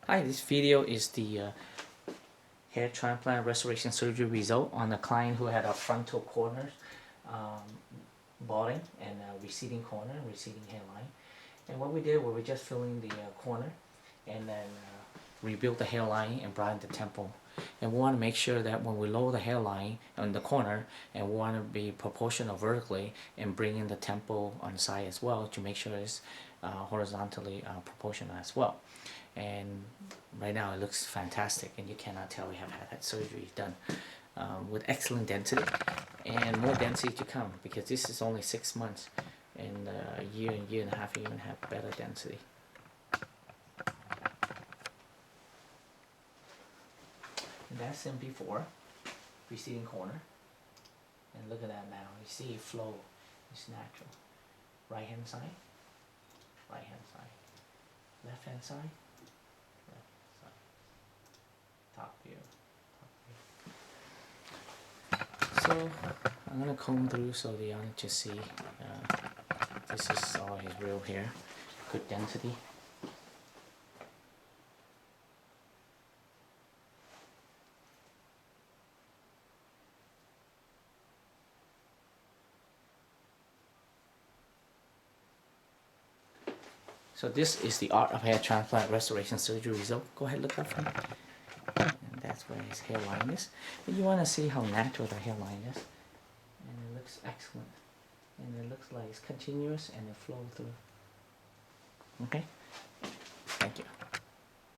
Hi, this video is the hair transplant restoration surgery result on a client who had a frontal corner balding and a receding corner, receding hairline. And what we did was we just filling the corner and then rebuilt the hairline and brought in the temple. And we want to make sure that when we lower the hairline on the corner, and we want to be proportional vertically and bring in the temple on the side as well to make sure it's horizontally proportional as well. And right now it looks fantastic, and you cannot tell we have had that surgery done with excellent density and more density to come, because this is only 6 months. In a year and a half you even have better density. And that's him before, receding corner. And look at that now. You see it flow. It's natural. Right hand side. Right hand side. Left hand side. Left side. Top view. Top view. So I'm gonna comb through so the audience can see. This is all his real hair. Good density. So this is the art of hair transplant restoration surgery result. Go ahead, look up for me. And that's where his hairline is. And you want to see how natural the hairline is. And it looks excellent. And it looks like it's continuous and it flows through. Okay? Thank you.